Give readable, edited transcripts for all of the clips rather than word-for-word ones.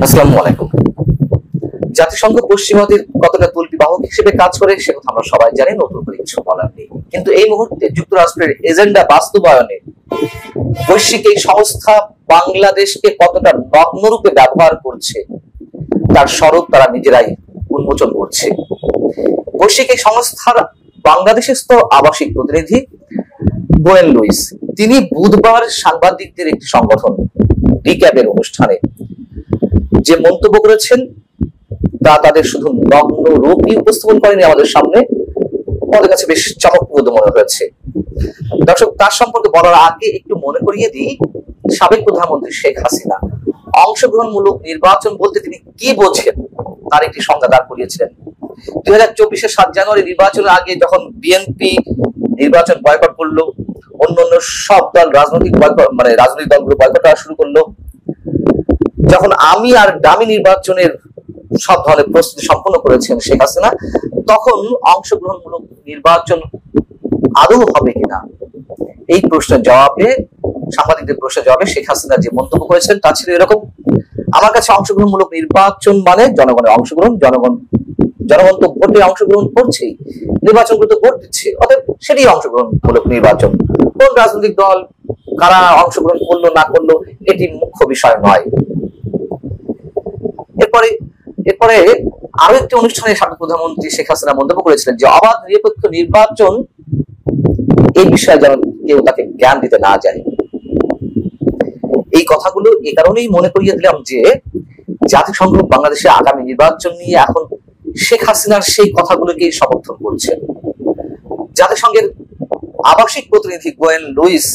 আসসালামু আলাইকুম। জাতিসংঘ পশ্চিমাদের কতটা তুলবিবাহক হিসেবে কাজ করে সে কথা আমরা সবাই জানি, নতুন করে কিছু বলার নেই। কিন্তু এই মুহূর্তে যুক্তরাষ্ট্রের এজেন্ডা বাস্তবায়নে বৈশ্বিক এই সংস্থা বাংলাদেশকে কতটা নগ্নরূপে ব্যবহার করছে তার স্বরূপ তারা নিজেরাই উন্মোচন করছে। বৈশ্বিক এই সংস্থার বাংলাদেশস্থ আবাসিক প্রতিনিধি গোয়েন লুইস, তিনি বুধবার সাংবাদিকদের একটি সংগঠন রিক্যাপের অনুষ্ঠানে যে মন্তব্য করেছেন তা তাদের শুধু নগ্ন রূপই উপস্থাপন করেনি আমাদের সামনে, আমাদের কাছে বেশ চমকপ্রদ মনে হয়েছে। দর্শক, তার সম্পর্কে বলার আগে একটু মনে করিয়ে দিই, সাবেক প্রধানমন্ত্রী শেখ হাসিনা অংশগ্রহণমূলক নির্বাচন বলতে তিনি কি বোঝেন তার একটি সংজ্ঞা দাঁড় করিয়েছিলেন। 2024-এর 7 জানুয়ারি নির্বাচনের আগে যখন বিএনপি নির্বাচন বয়কট করলো, অন্যান্য সব দল রাজনৈতিক দলগুলো বয়কট করা শুরু করলো, যখন আমি আর ডামি নির্বাচনের সব ধরনের প্রস্তুতি সম্পন্ন করেছেন শেখ হাসিনা, তখন অংশগ্রহণমূলক নির্বাচন আদৌ হবে কিনা এই প্রশ্নের জবাবে, সাংবাদিকদের প্রশ্নের জবাবে শেখ হাসিনা যে মন্তব্য করেছেন তা ছিল এরকম: আমার কাছে অংশগ্রহণমূলক নির্বাচন মানে জনগণের অংশগ্রহণ, জনগণ তো ভোটে অংশগ্রহণ করছেই, নির্বাচনগুলোতে ভোট দিচ্ছে, অতএব সেটাই অংশগ্রহণমূলক নির্বাচন। কোন রাজনৈতিক দল কারা অংশগ্রহণ করলো না করলো এটি মুখ্য বিষয় নয়। এরপরে আরো একটি অনুষ্ঠানে সাবেক প্রধানমন্ত্রী শেখ হাসিনা মন্তব্য করেছিলেন যে অবাধ নিরপেক্ষ নির্বাচন এই বিষয়ে যেন কেউ তাকে জ্ঞান দিতে না যায়। এই কথাগুলো এই কারণেই মনে করিয়ে দিলাম যে জাতিসংঘ বাংলাদেশে আগামী নির্বাচন নিয়ে এখন শেখ হাসিনার সেই কথাগুলোকে সমর্থন করছে। জাতিসংঘের আবাসিক প্রতিনিধি গোয়েন লুইস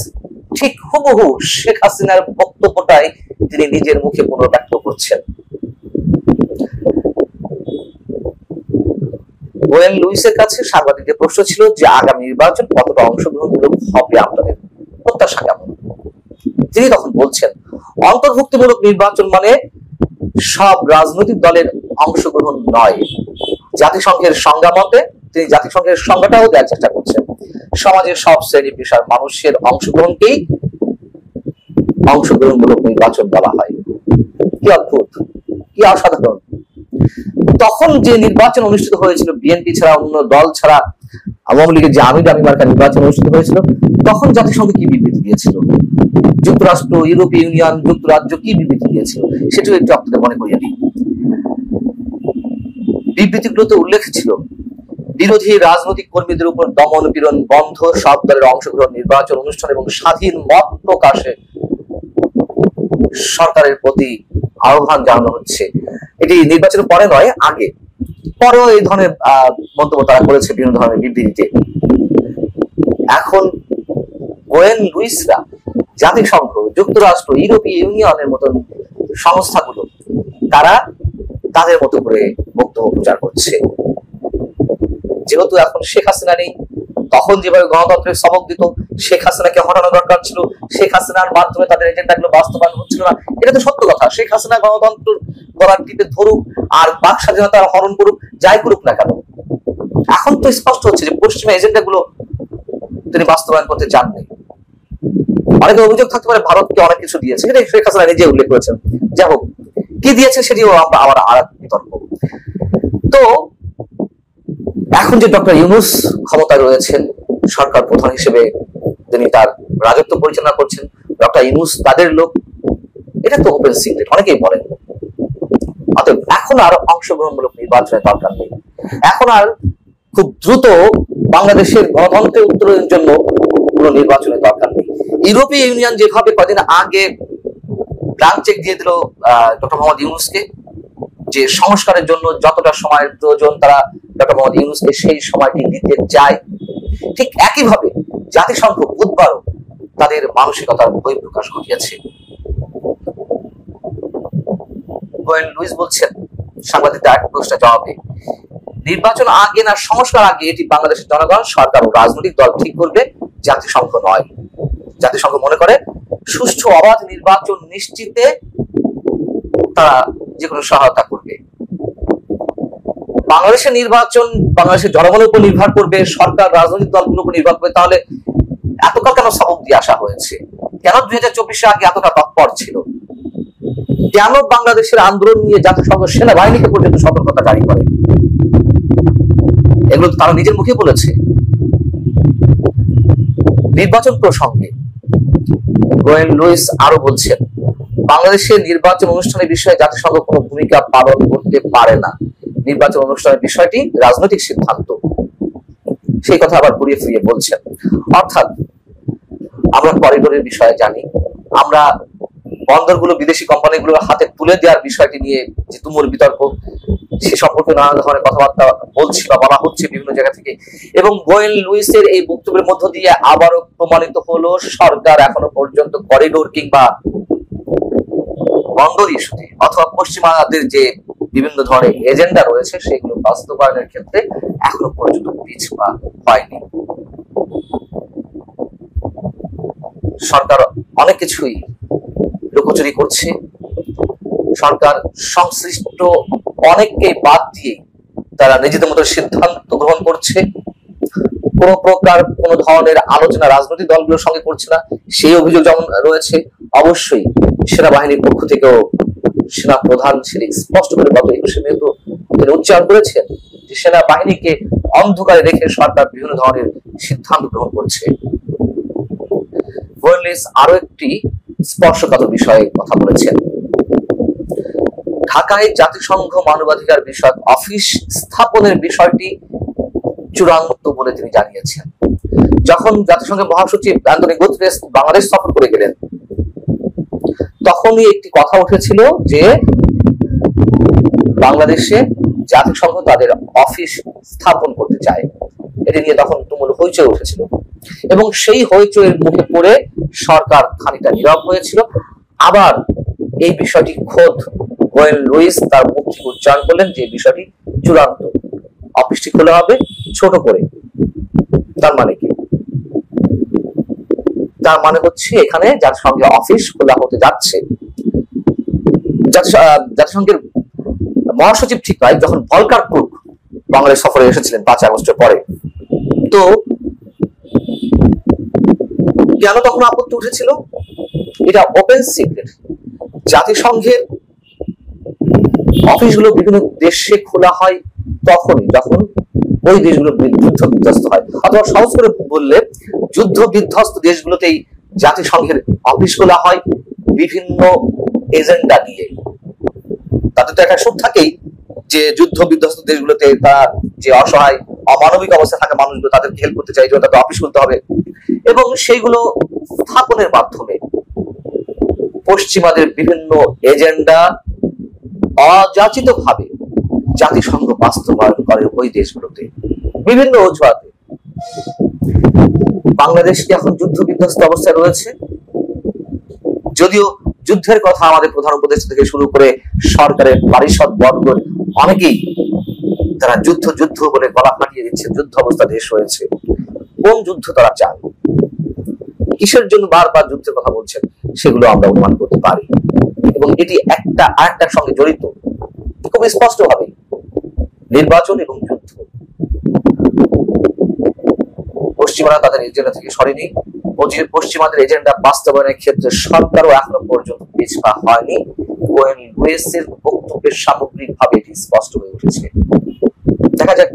ঠিক হুবহু শেখ হাসিনার বক্তব্যটাই তিনি নিজের মুখে পুনর্ব্যক্ত করছেন। গোয়েন লুইসের কাছে সাংবাদিকদের প্রশ্ন ছিল যে আগামী নির্বাচন কতটা অংশগ্রহণমূলক হবে, আপনাদের প্রত্যাশা কেমন? তিনি তখন বলছেন, অন্তর্ভুক্তিমূলক নির্বাচন মানে সব রাজনৈতিক দলের অংশগ্রহণ নয়। জাতিসংঘের সংজ্ঞা মতে তিনি জাতিসংঘের সংজ্ঞাটাও দেওয়ার চেষ্টা করছেন। সমাজের সব শ্রেণী পেশার মানুষের অংশগ্রহণকেই অংশগ্রহণমূলক নির্বাচন বলা হয়। কি অদ্ভুত, কি অসাধারণ! তখন যে নির্বাচন অনুষ্ঠিত হয়েছিল বিএনপি ছাড়া, অন্য দল ছাড়া, আওয়ামী লীগের যে আমি ডামি মার্কা নির্বাচন অনুষ্ঠিত হয়েছিল, তখন জাতিসংঘ কি বিবৃতি দিয়েছিল? যুক্তরাষ্ট্র, ইউরোপীয় ইউনিয়ন, যুক্তরাজ্য কি বিবৃতি দিয়েছিল সেটাও একটু আপনাদের মনে করিয়ে দিই। বিবৃতিগুলোতে উল্লেখ ছিল বিরোধী রাজনৈতিক কর্মীদের উপর দমন পীড়ন বন্ধ, সব দলের অংশগ্রহণ নির্বাচন অনুষ্ঠান এবং স্বাধীন মত প্রকাশে সরকারের প্রতি আহ্বান জানানো হচ্ছে। এটি নির্বাচনের পরে নয়, আগে। পরেও এই ধরনের মন্তব্য তারা করেছে বিভিন্ন ধরনের বিবৃতিতে। এখন গোয়েন লুইসরা জাতিসংঘ, যুক্তরাষ্ট্র, ইউরোপীয় ইউনিয়নের মতন সংস্থাগুলো তারা তাদের মতো করে বক্তব্য প্রচার করছে। যেহেতু এখন শেখ হাসিনা নেই, তখন যেভাবে গণতন্ত্রের সবক দিত, শেখ হাসিনাকে হটানো দরকার ছিল, শেখ হাসিনার মাধ্যমে তাদের এজেন্ডাগুলো বাস্তবায়ন হচ্ছিল না, এটা তো সত্য কথা। শেখ হাসিনা গণতন্ত্র গলার টিপে ধরুক আর বাক স্বাধীনতা হরণ করুক, যাই করুক না কেন, এখন তো স্পষ্ট হচ্ছে যে পশ্চিমা এজেন্ডাগুলো তিনি বাস্তবায়ন করতে চাননি। অনেকে অভিযোগ থাকতে পারে ভারতকে অনেক কিছু দিয়েছে, সেটা শেখ হাসিনা নিজে উল্লেখ করেছেন। যাই হোক, কি দিয়েছে সেটিও আবার আর বিতর্ক। তো এখন যে ডক্টর ইউনূস ক্ষমতায় রয়েছেন, সরকার প্রধান হিসেবে তিনি তার রাজত্ব পরিচালনা করছেন, ডক্টর ইউনূস তাদের লোক, এটা তো ওপেন সিক্রেট, অনেকেই বলেন। অতএব এখন আর অংশগ্রহণমূলক নির্বাচনের দরকার নেই। এখন আর খুব দ্রুত বাংলাদেশের গণতন্ত্রের উত্তরণের জন্য কোনো নির্বাচনের দরকার নেই। ইউরোপীয় ইউনিয়ন যেভাবে কদিন আগে ব্ল্যাঙ্ক চেক দিয়ে দিল ডক্টর মোহাম্মদ ইউনূসকে, যে সংস্কারের জন্য যতটা সময়ের প্রয়োজন তারা ডক্টর মোহাম্মদ ইউনূসকে সেই সময়টি দিতে চায়, ঠিক একইভাবে জাতিসংঘ বুধবারও তাদের মানসিকতার বহিঃপ্রকাশ ঘটিয়েছে। গোয়েন লুইস বলছেন সাংবাদিকদের এক প্রশ্নের জবাবে, নির্বাচন আগে না সংস্কার আগে এটি বাংলাদেশের জনগণ, সরকার ও রাজনৈতিক দল ঠিক করবে, জাতিসংঘ নয়। জাতিসংঘ মনে করে সুষ্ঠু অবাধ নির্বাচন নিশ্চিতে তারা যে কোনো সহায়তা করবে। বাংলাদেশের নির্বাচন বাংলাদেশের জনগণের উপর নির্ভর করবে, সরকার রাজনৈতিক দলগুলোর উপর নির্ভর করবে, তাহলে এতকাল কেন সবক দিয়ে আসা হয়েছে? কেন 2024 আগে এতটা তৎপর ছিল? কেন বাংলাদেশের আন্দোলন নিয়ে জাতিসংঘ সেনাবাহিনীকে পর্যন্ত সতর্কতা জারি করে? এগুলো তারা নিজের মুখে বলেছে। নির্বাচন প্রসঙ্গে গোয়েন লুইস আরো বলছেন, বাংলাদেশের নির্বাচন অনুষ্ঠানের বিষয়ে জাতিসংঘ কোনো ভূমিকা পালন করতে পারে না। নির্বাচন অনুষ্ঠানের বিষয়টি রাজনৈতিক সিদ্ধান্ত। সেই কথা আবার ঘুরিয়ে ফিরিয়ে বলছেন। অর্থাৎ আমরা করিডোরের বিষয়ে জানি, আমরা বন্দরগুলো বিদেশি কোম্পানিগুলোর হাতে তুলে দেওয়ার বিষয়টি নিয়ে যে তুমুল বিতর্ক, সে সম্পর্কে নানা ধরনের কথাবার্তা বলছি বা বলা হচ্ছে বিভিন্ন জায়গা থেকে। এবং গোয়েন লুইসের এই বক্তব্যের মধ্য দিয়ে আবারও প্রমাণিত হলো সরকার এখনো পর্যন্ত করিডোর কিংবা বন্দর ইস্যুতে অথবা পশ্চিমাদের যে বিভিন্ন ধরনের এজেন্ডা রয়েছে সেগুলো বাস্তবায়নের ক্ষেত্রে এখনো পর্যন্ত পিছপা হয়নি। সরকার অনেক কিছুই লুকোচুরি করছে। সরকার সংশ্লিষ্ট অনেককে বাদ দিয়ে তারা নিজেদের মতো সিদ্ধান্ত গ্রহণ করছে। কোন প্রকার কোন ধরনের আলোচনা রাজনৈতিক দলগুলোর সঙ্গে করছে না, সেই অভিযোগ যেমন রয়েছে। অবশ্যই সেনাবাহিনীর পক্ষ থেকেও সেনা প্রধান সেটি স্পষ্ট করে গত 21শে মে তো তিনি উচ্চারণ করেছেন যে সেনাবাহিনীকে অন্ধকারে রেখে সরকার বিভিন্ন ধরনের সিদ্ধান্ত গ্রহণ করছে। আরো একটি স্পর্শকাতর বিষয়ে কথা বলেছেন। ঢাকায় জাতিসংঘ মানবাধিকার বিষয়ক অফিস স্থাপনের বিষয়টি চূড়ান্ত বলে তিনি জানিয়েছেন। যখন জাতিসংঘের মহাসচিব অ্যান্টনিও গুতেরেস বাংলাদেশ সফর করে গেলেন, তখনই একটি কথা উঠেছিল যে বাংলাদেশে জাতিসংঘ তাদের অফিস স্থাপন করতে চায়। এটি নিয়ে তখন তুমুল হইচই উঠেছিল এবং সেই হইচইয়ের মুখে পড়ে সরকার খানিকটা নীরব হয়েছিল। আবার এই বিষয়টি খোদ গোয়েন লুইস তার মুখ থেকে উচ্চারণ করলেন যে বিষয়টি চূড়ান্ত, অফিসটি খোলা হবে ছোট করে। তার মানে কি? তার মানে হচ্ছে এখানে জাতিসংঘের অফিস খোলা হতে যাচ্ছে। জাতিসংঘের মহাসচিব ঠিক নয়, যখন ভলকার কুক বাংলাদেশ সফরে এসেছিলেন 5 আগস্টের পরে, তো কেন তখন আপত্তি উঠেছিল? এটা ওপেন সিক্রেট। জাতিসংঘের অফিসগুলো বিভিন্ন দেশে খোলা হয় তখনই যখন ওই দেশগুলো যুদ্ধ বিধ্বস্ত হয়, অথবা সহজ করে বললে যুদ্ধ বিধ্বস্ত দেশগুলোতেই জাতিসংঘের অফিস খোলা হয় বিভিন্ন এজেন্ডা নিয়ে। তাদের তো একটা সুখ থাকেই যে যুদ্ধ বিধ্বস্ত দেশগুলোতে তারা যে অসহায় অমানবিক অবস্থায় থাকা মানুষগুলো তাদেরকে হেল্প করতে চাই, তাদের অফিস খুলতে হবে এবং সেইগুলো স্থাপনের মাধ্যমে পশ্চিমাদের বিভিন্ন এজেন্ডা অযাচিত ভাবে জাতিসংঘ বাস্তবায়ন করে ওই দেশগুলোতে বিভিন্ন অজুহাতে। বাংলাদেশ কি এখন যুদ্ধ বিধ্বস্ত অবস্থায় রয়েছে? যদিও যুদ্ধের কথা আমাদের প্রধান উপদেষ্টা থেকে শুরু করে সরকারের পারিষদ বর্গ অনেকেই তারা যুদ্ধ যুদ্ধ বলে গলা ফাটিয়ে দিচ্ছে, যুদ্ধ অবস্থা দেশ হয়েছে। কোন যুদ্ধ তারা চান, কিসের জন্য বারবার যুদ্ধের কথা বলছেন, সেগুলো আমরা অনুমান করতে পারি এবং এটি একটা আরেকটার সঙ্গে জড়িত খুব স্পষ্ট ভাবে। নির্বাচন এবং যুদ্ধ। পশ্চিমারা তাদের এজেন্ডা থেকে সরেনি। পশ্চিমাদের এজেন্ডা বাস্তবায়নের ক্ষেত্রে সরকারও এখনো পর্যন্ত পিছপা হয়নি। গোয়েন লুইসের বক্তব্যের সামগ্রিকভাবে এটি স্পষ্ট হয়ে উঠেছে। দেখা যাক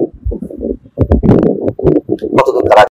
কতদূর তারা